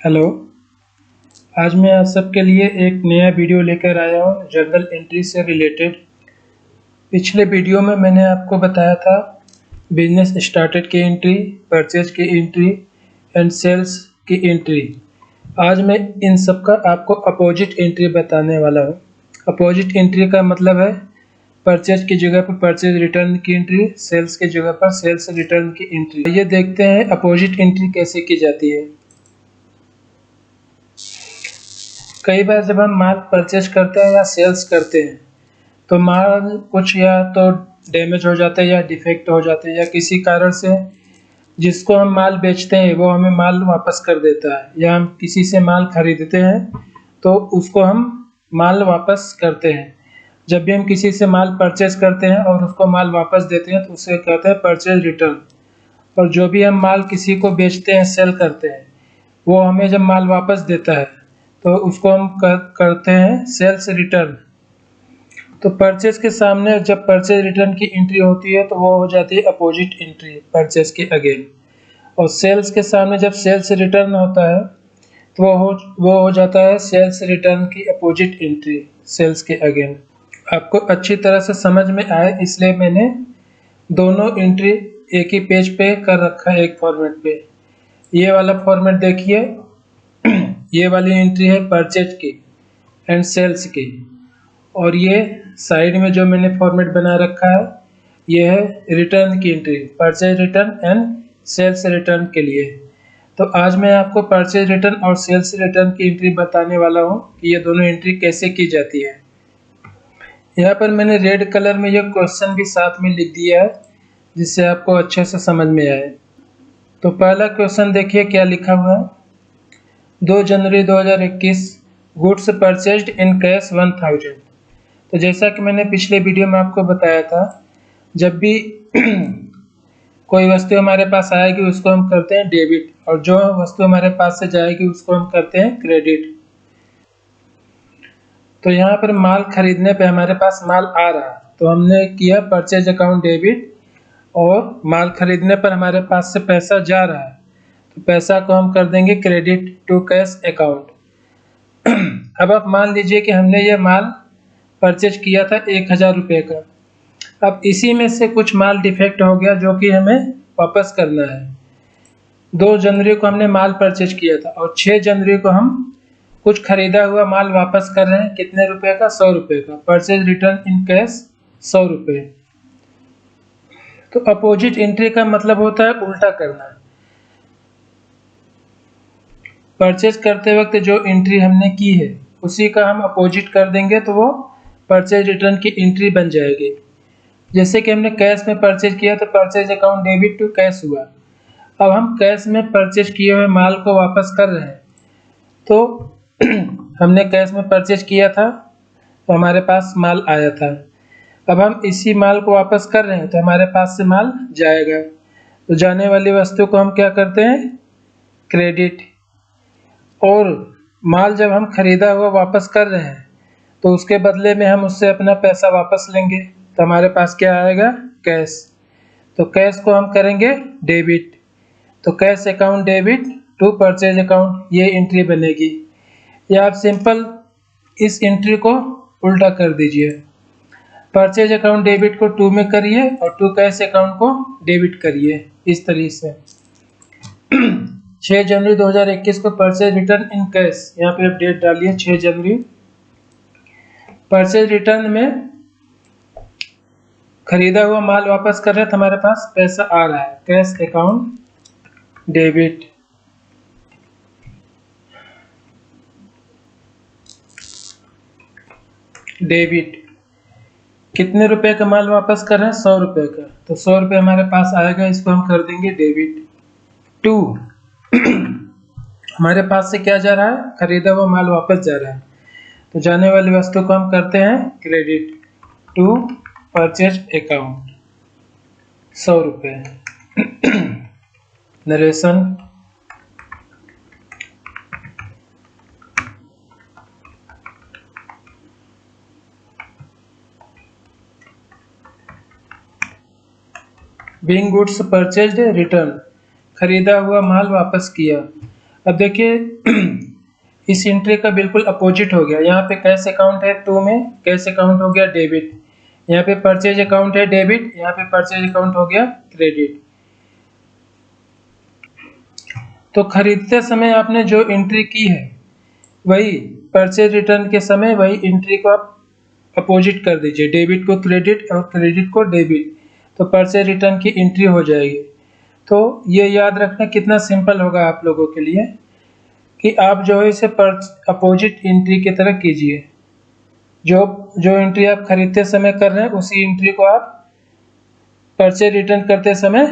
Hello. आज मैं आप सबके लिए एक नया वीडियो लेकर आया हूँ जर्नल एंट्री से रिलेटेड। पिछले वीडियो में मैंने आपको बताया था बिजनेस स्टार्टेड की एंट्री, परचेज की एंट्री एंड सेल्स की एंट्री। आज मैं इन सब का आपको अपोजिट एंट्री बताने वाला हूँ। अपोजिट एंट्री का मतलब है परचेज की जगह पर परचेज रिटर्न की एंट्री, सेल्स की जगह पर सेल्स रिटर्न की एंट्री। ये देखते हैं अपोजिट एंट्री कैसे की जाती है। कई बार जब हम माल परचेज करते हैं या सेल्स करते हैं तो माल कुछ या तो डैमेज हो जाता है या डिफेक्ट हो जाते हैं या किसी कारण से जिसको हम माल बेचते हैं वो हमें माल वापस कर देता है, या हम किसी से माल खरीदते हैं तो उसको हम माल वापस करते हैं। जब भी हम किसी से माल परचेज करते हैं और उसको माल वापस देते हैं तो उसे कहते हैं परचेज रिटर्न। और जो भी हम माल किसी को बेचते हैं, सेल करते हैं, वो हमें जब माल वापस देता है तो उसको हम करते हैं सेल्स रिटर्न। तो परचेज के सामने जब परचेज रिटर्न की एंट्री होती है तो वो हो जाती है अपोजिट एंट्री परचेज के अगेन। और सेल्स के सामने जब सेल्स रिटर्न होता है तो वो हो जाता है सेल्स रिटर्न की अपोजिट एंट्री सेल्स के अगेन। आपको अच्छी तरह से समझ में आए इसलिए मैंने दोनों एंट्री एक ही पेज पे कर रखा है, एक फॉर्मेट पे। ये वाला फॉर्मेट देखिए, ये वाली एंट्री है परचेज की एंड सेल्स की, और ये साइड में जो मैंने फॉर्मेट बना रखा है ये है रिटर्न की entry, purchase return and sales return के लिए। तो आज मैं आपको परचेज रिटर्न और सेल्स रिटर्न की एंट्री बताने वाला हूँ कि ये दोनों एंट्री कैसे की जाती है। यहाँ पर मैंने रेड कलर में ये क्वेश्चन भी साथ में लिख दिया है जिससे आपको अच्छे से समझ में आए। तो पहला क्वेश्चन देखिए क्या लिखा हुआ है। 2 जनवरी 2021 गुड्स परचेज्ड इन कैश 1000। तो जैसा कि मैंने पिछले वीडियो में आपको बताया था, जब भी कोई वस्तु हमारे पास आएगी उसको हम करते हैं डेबिट, और जो वस्तु हमारे पास से जाएगी उसको हम करते हैं क्रेडिट। तो यहाँ पर माल खरीदने पे हमारे पास माल आ रहा है तो हमने किया परचेज अकाउंट डेबिट, और माल खरीदने पर हमारे पास से पैसा जा रहा है तो पैसा को हम कर देंगे क्रेडिट टू कैश अकाउंट। अब आप मान लीजिए कि हमने ये माल परचेज किया था 1000 रुपये का। अब इसी में से कुछ माल डिफेक्ट हो गया जो कि हमें वापस करना है। 2 जनवरी को हमने माल परचेज किया था और 6 जनवरी को हम कुछ खरीदा हुआ माल वापस कर रहे हैं। कितने रुपए का? 100 रुपये का। परचेज रिटर्न इन कैश 100 रुपये। तो अपोजिट एंट्री का मतलब होता है उल्टा करना। परचेज करते वक्त जो एंट्री हमने की है उसी का हम अपोजिट कर देंगे तो वो परचेज रिटर्न की एंट्री बन जाएगी। जैसे कि हमने कैश में परचेज किया तो purchase account debit to cash हुआ। अब हम कैश में परचेज किए हुए माल को वापस कर रहे हैं तो हमने कैश में परचेज किया था तो हमारे पास माल आया था। अब हम इसी माल को वापस कर रहे हैं तो हमारे पास से माल जाएगा, तो जाने वाली वस्तु को हम क्या करते हैं? क्रेडिट। और माल जब हम खरीदा हुआ वापस कर रहे हैं तो उसके बदले में हम उससे अपना पैसा वापस लेंगे तो हमारे पास क्या आएगा? कैश। तो कैश को हम करेंगे डेबिट, तो cash account debit to purchase account, ये एंट्री बनेगी। या आप सिंपल इस एंट्री को उल्टा कर दीजिए, परचेज अकाउंट डेबिट को टू में करिए और टू कैश अकाउंट को डेबिट करिए इस तरीके से। 6 जनवरी 2021 को परचेज रिटर्न इन कैश, यहाँ पे आप डेट डालिए 6 जनवरी। परचेज रिटर्न में खरीदा हुआ माल वापस कर रहे हैं तो हमारे पास पैसा आ रहा है, कैश अकाउंट डेबिट। डेबिट कितने रुपए का माल वापस कर रहे हैं? 100 रुपए का, तो 100 रुपये हमारे पास आएगा, इसको हम कर देंगे डेबिट टू हमारे पास से क्या जा रहा है? खरीदा हुआ माल वापस जा रहा है तो जाने वाली वस्तु को हम करते हैं क्रेडिट टू परचेज अकाउंट 100 रुपये। Narration being goods purchased return, खरीदा हुआ माल वापस किया। अब देखिए इस एंट्री का बिल्कुल अपोजिट हो गया। यहाँ पे कैश अकाउंट है 2 में, कैश अकाउंट हो गया डेबिट। यहाँ पे परचेज अकाउंट है डेबिट, यहाँ पे परचेज अकाउंट हो गया क्रेडिट। तो खरीदते समय आपने जो एंट्री की है वही परचेज रिटर्न के समय वही एंट्री को आप अपोजिट कर दीजिए, डेबिट को क्रेडिट और क्रेडिट को डेबिट, तो परचेज रिटर्न की एंट्री हो जाएगी। तो ये याद रखना कितना सिंपल होगा आप लोगों के लिए कि आप जो है इसे अपोजिट एंट्री की तरह कीजिए। जो जो एंट्री आप खरीदते समय कर रहे हैं उसी एंट्री को आप परचेज रिटर्न करते समय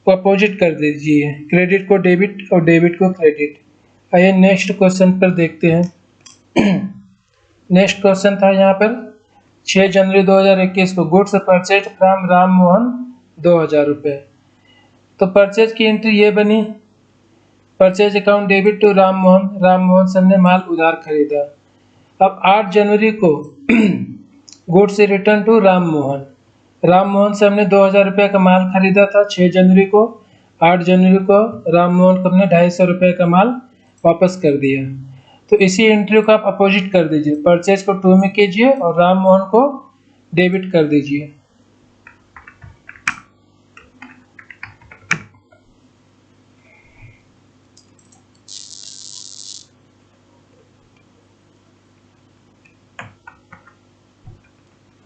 अपोजिट कर दीजिए, क्रेडिट को डेबिट और डेबिट को क्रेडिट। आइए नेक्स्ट क्वेश्चन पर देखते हैं। नेक्स्ट क्वेश्चन था यहाँ पर 6 जनवरी 2021 को goods purchase from Ram Mohan 2000 रुपये। तो परचेज की एंट्री ये बनी, purchase account debit to Ram Mohan से हमने माल उधार खरीदा। अब 8 जनवरी को goods return to Ram Mohan से हमने 2000 रुपये का माल खरीदा था 6 जनवरी को। 8 जनवरी को राम मोहन को हमने 250 रुपये का माल वापस कर दिया। तो इसी एंट्री को आप अपोजिट कर दीजिए, परचेज को 2 में कीजिए और राम मोहन को डेबिट कर दीजिए।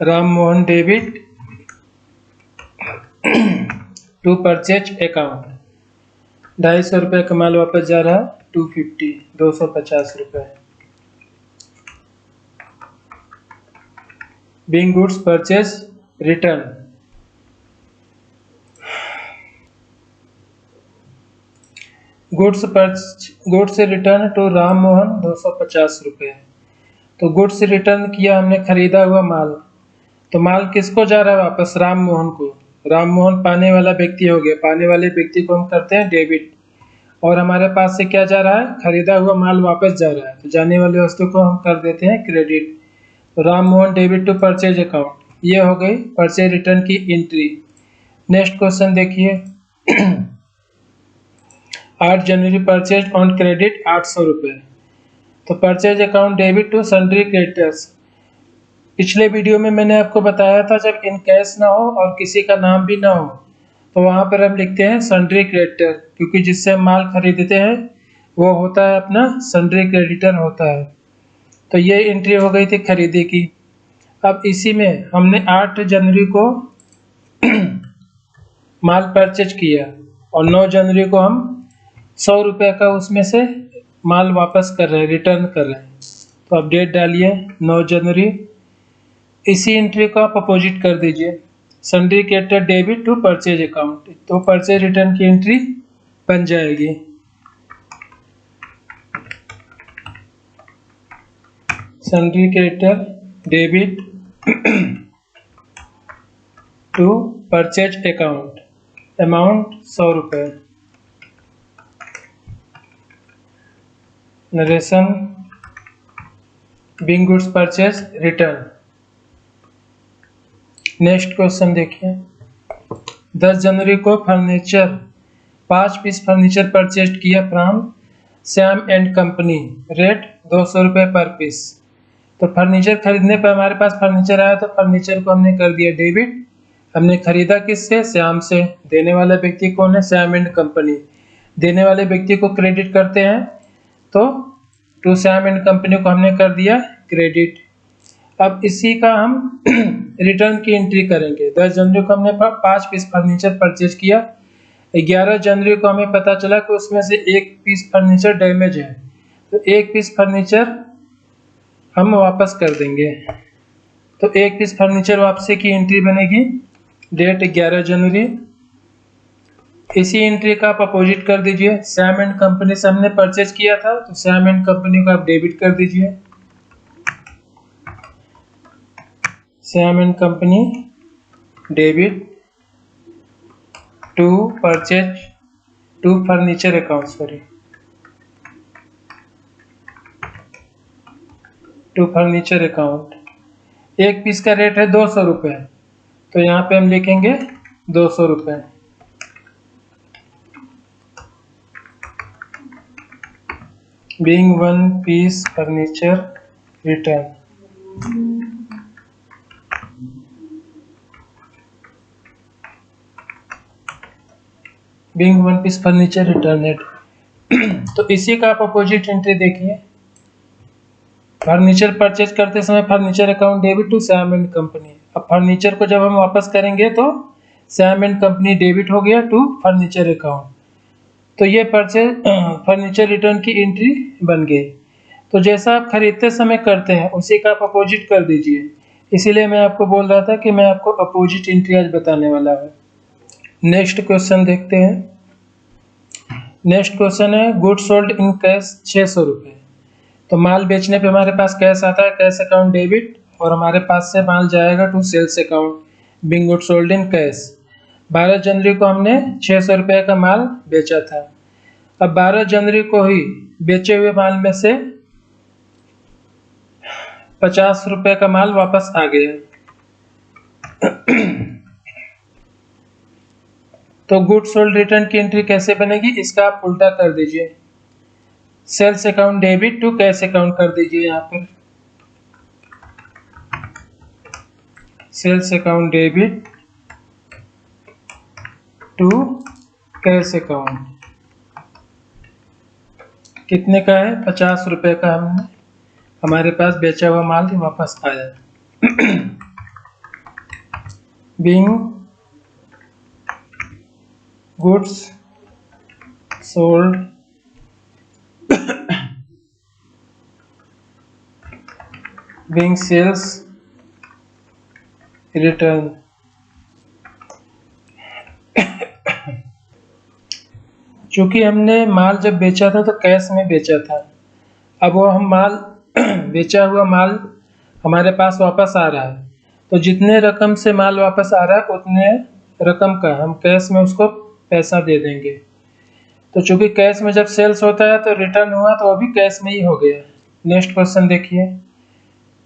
Ram Mohan debit to purchase account, 250 रुपये का माल वापस जा रहा है 250 रुपये। Being goods purchase return, goods return to Ram Mohan 250 रुपये। तो गुड्स रिटर्न किया हमने खरीदा हुआ माल, तो माल किसको जा रहा है वापस? राम मोहन को। राम मोहन पाने वाला व्यक्ति हो गया, पाने वाले व्यक्ति को हम करते हैं डेबिट, और हमारे पास से क्या जा रहा है? खरीदा हुआ माल वापस जा रहा है, तो जाने वाली वस्तु को हम कर देते हैं क्रेडिट। तो Ram Mohan debit to purchase account, ये हो गई परचेज रिटर्न की एंट्री। नेक्स्ट क्वेश्चन देखिए। 8 जनवरी परचेज ऑन क्रेडिट 800 रुपये। तो purchase account debit to sundry creditors. पिछले वीडियो में मैंने आपको बताया था जब इन कैश ना हो और किसी का नाम भी ना हो तो वहाँ पर हम लिखते हैं सन्ड्री क्रेडिटर, क्योंकि जिससे हम माल खरीदते हैं वो होता है अपना सन्ड्री क्रेडिटर होता है। तो ये एंट्री हो गई थी खरीदी की। अब इसी में हमने 8 जनवरी को माल परचेज किया और 9 जनवरी को हम 100 रुपये का उसमें से माल वापस कर रहे हैं, रिटर्न कर रहे हैं। तो अब डेट डालिए 9 जनवरी। इसी एंट्री को आप अपोजिट कर दीजिए, sundry creditor debit to purchase account, तो परचेज रिटर्न की एंट्री बन जाएगी। Sundry creditor debit to purchase account, amount 100 रुपये। Narration being goods purchase return. Next question देखिए। 10 जनवरी को फर्नीचर 5 पीस फर्नीचर परचेज किया from Shyam and company, rate 200 रुपये पर पीस। तो फर्नीचर खरीदने पर हमारे पास फर्नीचर आया तो फर्नीचर को हमने कर दिया डेबिट। हमने खरीदा किससे? श्याम से। देने वाला व्यक्ति कौन है? Shyam and company. देने वाले व्यक्ति को क्रेडिट करते हैं तो टू श्याम एंड कंपनी को हमने कर दिया क्रेडिट। अब इसी का हम रिटर्न की एंट्री करेंगे। 10 जनवरी को हमने 5 पीस फर्नीचर परचेज किया। 11 जनवरी को हमें पता चला कि उसमें से 1 पीस फर्नीचर डैमेज है, तो 1 पीस फर्नीचर हम वापस कर देंगे। तो 1 पीस फर्नीचर वापसी की एंट्री बनेगी, डेट 11 जनवरी। इसी एंट्री का आप अपोजिट कर दीजिए, श्याम एंड कंपनी से हमने परचेज किया था तो श्याम एंड कंपनी को आप डेबिट कर दीजिए। Shyam and company debit to purchase to furniture account, to furniture account. 1 piece का रेट है 200 रुपये, तो यहाँ पे हम लिखेंगे 200 रुपये। Being one piece furniture return. Being one piece furniture returned. तो इसी का आप अपोजिट एंट्री देखिए। फर्नीचर परचेज करते समय furniture account debit to Shyam and company. अब फर्नीचर को जब हम वापस करेंगे तो श्याम एंड कंपनी डेबिट हो गया टू फर्नीचर अकाउंट। तो ये परचेज फर्नीचर रिटर्न की एंट्री बन गई। तो जैसा आप खरीदते समय करते हैं उसी का आप अपोजिट कर दीजिए। इसीलिए मैं आपको बोल रहा था कि मैं आपको अपोजिट एंट्री आज बताने वाला हूँ। नेक्स्ट क्वेश्चन देखते हैं। नेक्स्ट क्वेश्चन है गुड्स सोल्ड इन कैश 600 रुपये। तो माल बेचने पे हमारे पास कैश आता है, कैश अकाउंट डेबिट, और हमारे पास से माल जाएगा to sales account being goods sold in cash. 12 जनवरी को हमने 600 रुपये का माल बेचा था। अब 12 जनवरी को ही बेचे हुए माल में से 50 रुपये का माल वापस आ गया। तो गुड्स सोल्ड रिटर्न की एंट्री कैसे बनेगी, इसका आप उल्टा कर दीजिए। Sales account debit to cash account कर दीजिए। यहाँ पर sales account debit to cash account. कितने का है, 50 रुपये का हमने हमारे पास बेचा हुआ माल ही वापस आया। Being goods sold being sales return. चूंकि हमने माल जब बेचा था तो कैश में बेचा था। अब वो हम माल बेचा हुआ माल हमारे पास वापस आ रहा है, तो जितने रकम से माल वापस आ रहा है उतने रकम का हम कैश में उसको पैसा दे देंगे। तो चूंकि कैश में जब सेल्स होता है तो रिटर्न हुआ तो वो भी कैश में ही हो गया। नेक्स्ट क्वेश्चन देखिए।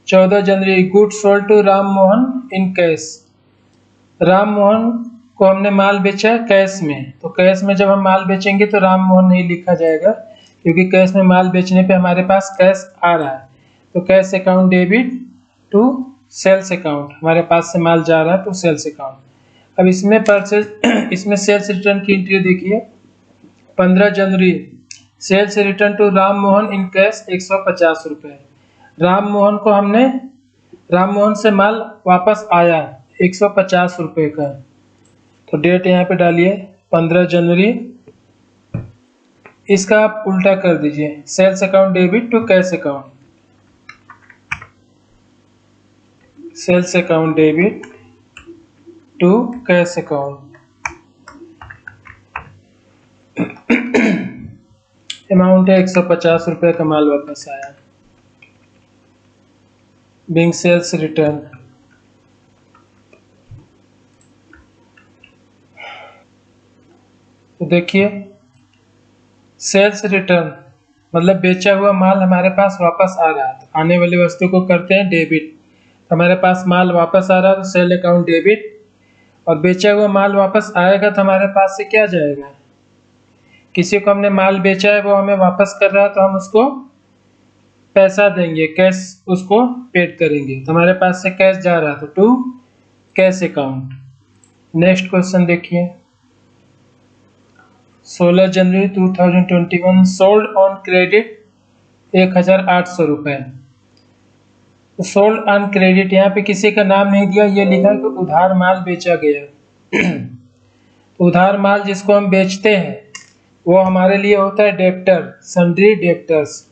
14 January goods sold to Ram Mohan in cash. Ram Mohan को हमने माल बेचा कैश में, तो कैश में जब हम माल बेचेंगे तो राम मोहन नहीं लिखा जाएगा, क्योंकि कैश में माल बेचने पे हमारे पास कैश आ रहा है। तो cash account debit to sales account, हमारे पास से माल जा रहा है टू सेल्स अकाउंट। अब इसमें परचेज इसमें सेल्स रिटर्न की एंट्री देखिए। 15 January sales return to Ram Mohan in cash 150 रुपये। राम मोहन से माल वापस आया 150 रुपये का। तो डेट यहाँ पे डालिए 15 जनवरी। इसका आप उल्टा कर दीजिए, sales account debit to cash account. Sales account debit to cash account. Amount है 150 रुपये का माल वापस आया। Being sales return. तो देखिए सेल्स रिटर्न मतलब बेचा हुआ माल हमारे पास वापस आ रहा है, तो आने वाली वस्तु को करते हैं डेबिट। तो हमारे पास माल वापस आ रहा है तो सेल अकाउंट डेबिट, और बेचा हुआ माल वापस आएगा तो हमारे पास से क्या जाएगा, किसी को हमने माल बेचा है वो हमें वापस कर रहा है तो हम उसको पैसा देंगे, कैश उसको पेड करेंगे। तो हमारे पास से कैश जा रहा है तो to cash account. Next question देखिए। 16 जनवरी 2021 सोल्ड ऑन क्रेडिट 1800 रुपये। तो सोल्ड ऑन क्रेडिट, यहाँ पे किसी का नाम नहीं दिया, ये लिखा है कि उधार माल बेचा गया। उधार माल जिसको हम बेचते हैं वो हमारे लिए होता है डेप्टर, सन्ड्री डेप्टर्स।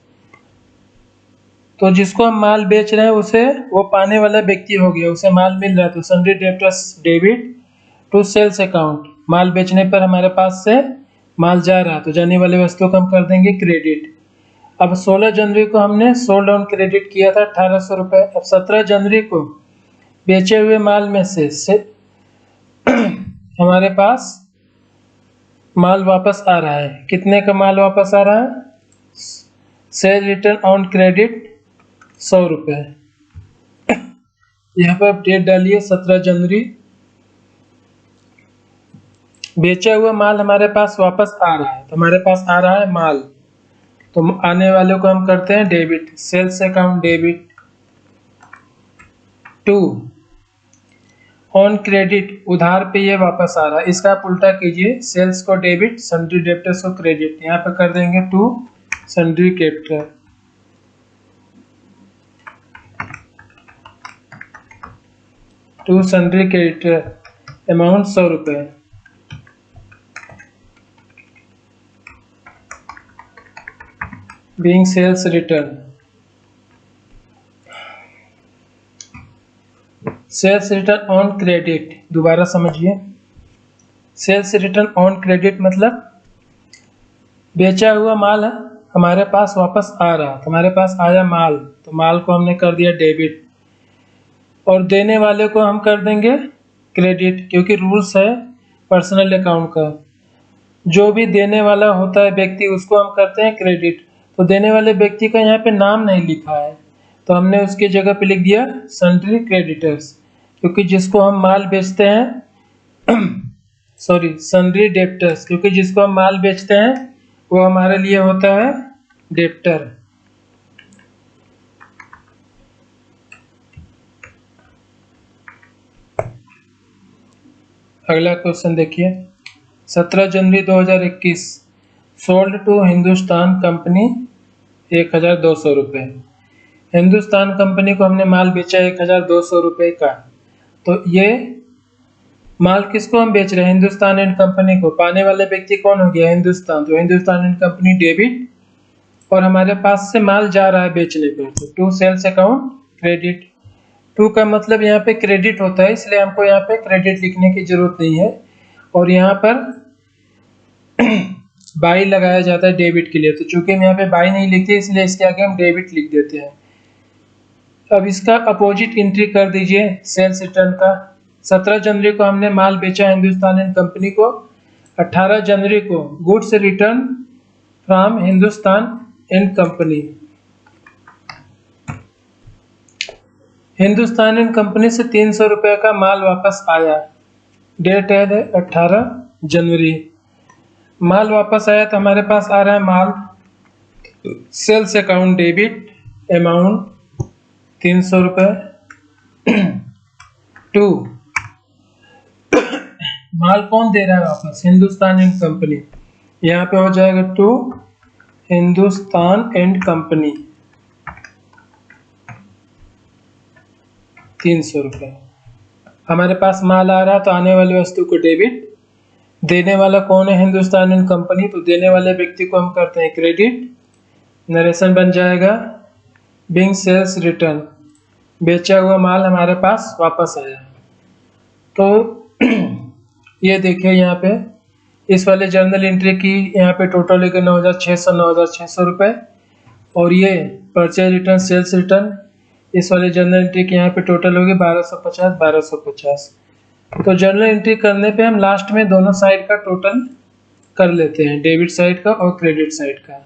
तो जिसको हम माल बेच रहे हैं उसे वो पाने वाला व्यक्ति हो गया, उसे माल मिल रहा है, तो sundry debtors debit to sales account. माल बेचने पर हमारे पास से माल जा रहा है तो जाने वाले वस्तु को हम कर देंगे क्रेडिट। अब 16 जनवरी को हमने सोल्ड ऑन क्रेडिट किया था 1800 रुपये। अब 17 जनवरी को बेचे हुए माल में से हमारे पास माल वापस आ रहा है। कितने का माल वापस आ रहा है, सेल रिटर्न ऑन क्रेडिट 100 रुपये। यहाँ पर आप डेट डालिए 17 जनवरी। बेचा हुआ माल हमारे पास वापस आ रहा है, तो हमारे पास आ रहा है माल तो आने वाले को हम करते हैं debit, sales account debit. 2 on credit, उधार पे ये वापस आ रहा है, इसका आप उल्टा कीजिए, सेल्स को डेबिट, सन्ड्री डेब्टर्स को क्रेडिट। यहाँ पे कर देंगे 2 sundry creditor, 2 sundry creditor, amount 100 रुपये। Being sales return, sales return on credit, दोबारा समझिए, सेल्स रिटर्न ऑन क्रेडिट मतलब बेचा हुआ माल है हमारे पास वापस आ रहा, तो हमारे पास आया माल, तो माल को हमने कर दिया डेबिट, और देने वाले को हम कर देंगे क्रेडिट, क्योंकि रूल्स है पर्सनल अकाउंट का, जो भी देने वाला होता है व्यक्ति उसको हम करते हैं क्रेडिट। तो देने वाले व्यक्ति का यहाँ पे नाम नहीं लिखा है, तो हमने उसकी जगह पे लिख दिया सन्ड्री क्रेडिटर्स, क्योंकि जिसको हम माल बेचते हैं सॉरी सन्ड्री डेब्टर्स, क्योंकि जिसको हम माल बेचते हैं वो हमारे लिए होता है डेब्टर। अगला क्वेश्चन देखिए, 17 जनवरी 2021 सोल्ड टू हिंदुस्तान कंपनी 1200 रुपये। हिंदुस्तान कंपनी को हमने माल बेचा 1200 रुपये का, तो ये माल किसको हम बेच रहे हैं, हिंदुस्तान एंड कंपनी को। पाने वाले व्यक्ति कौन हो गया, हिंदुस्तान, तो हिंदुस्तान एंड कंपनी डेबिट, और हमारे पास से माल जा रहा है बेचने पर, तो 2 सेल्स अकाउंट क्रेडिट। 2 का मतलब यहाँ पे क्रेडिट होता है, इसलिए हमको यहाँ पे क्रेडिट लिखने की जरूरत नहीं है, और यहाँ पर बाई लगाया जाता है डेबिट के लिए, तो चूंकि हम यहाँ पे बाई नहीं लिखते इसलिए इसके आगे हम डेबिट लिख देते हैं। अब इसका अपोजिट एंट्री कर दीजिए सेल्स रिटर्न का। 17 जनवरी को हमने माल बेचा हिंदुस्तान एंड कंपनी को, 18 जनवरी को goods return from Hindustan and company. Hindustan and company से 300 रुपये का माल वापस आया, डेट है 18 जनवरी। माल वापस आया तो हमारे पास आ रहा है माल, सेल्स अकाउंट डेबिट, अमाउंट 300 रुपये। 2 माल कौन दे रहा है वापस, हिंदुस्तान एंड कंपनी, यहाँ पे हो जाएगा 2 हिंदुस्तान एंड कंपनी 300 रुपये। हमारे पास माल आ रहा है तो आने वाली वस्तु को डेबिट, देने वाला कौन है, हिंदुस्तान एंड कंपनी, तो देने वाले व्यक्ति को हम करते हैं क्रेडिट। नरेशन बन जाएगा बीइंग सेल्स रिटर्न, बेचा हुआ माल हमारे पास वापस आया। तो ये देखिए यहाँ पे इस वाले जर्नल एंट्री की यहाँ पे टोटल है 9,600 रुपये, और ये परचेज रिटर्न सेल्स रिटर्न इस वाले जर्नल एंट्री की यहाँ पे टोटल होगी 1250। तो जर्नल एंट्री करने पे हम लास्ट में दोनों साइड का टोटल कर लेते हैं, डेबिट साइड का और क्रेडिट साइड का।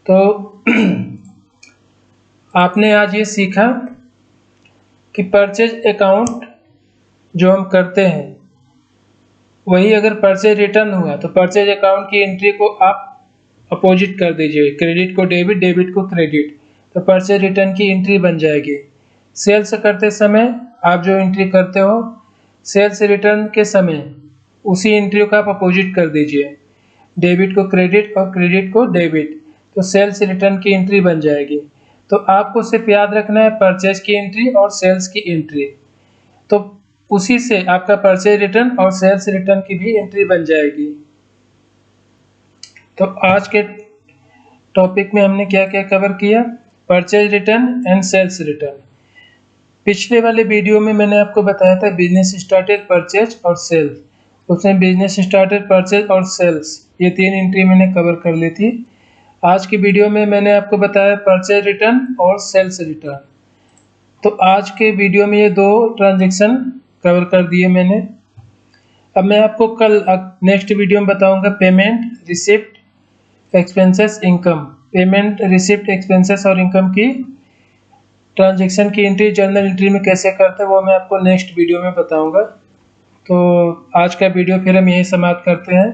तो आपने आज ये सीखा कि परचेज अकाउंट जो हम करते हैं वही अगर परचेज रिटर्न हुआ तो परचेज अकाउंट की एंट्री को आप अपोजिट कर दीजिए, क्रेडिट को डेबिट, डेबिट को क्रेडिट, तो परचेज रिटर्न की एंट्री बन जाएगी। सेल्स करते समय आप जो एंट्री करते हो सेल्स रिटर्न के समय उसी एंट्री को आप अपोजिट कर दीजिए, डेबिट को क्रेडिट और क्रेडिट को डेबिट, तो सेल्स रिटर्न की एंट्री बन जाएगी। तो आपको सिर्फ याद रखना है परचेज की एंट्री और सेल्स की एंट्री, तो उसी से आपका परचेज रिटर्न और सेल्स रिटर्न की भी एंट्री बन जाएगी। तो आज के टॉपिक में हमने क्या क्या कवर किया, purchase return and sales return. पिछले वाले वीडियो में मैंने आपको बताया था बिजनेस स्टार्टेड, परचेज और सेल्स, उसमें बिजनेस स्टार्टेड, परचेज और सेल्स ये 3 एंट्री मैंने कवर कर ली थी। आज की वीडियो में मैंने आपको बताया परचेज रिटर्न और सेल्स रिटर्न। तो आज के वीडियो में ये 2 ट्रांजैक्शन कवर कर दिए मैंने। अब मैं आपको कल नेक्स्ट वीडियो में बताऊंगा payment, receipt, expenses, income. Payment, receipt, expenses और इनकम की ट्रांजैक्शन की एंट्री जर्नल एंट्री में कैसे करते हैं वो मैं आपको नेक्स्ट वीडियो में बताऊंगा। तो आज का वीडियो फिर हम यही समाप्त करते हैं।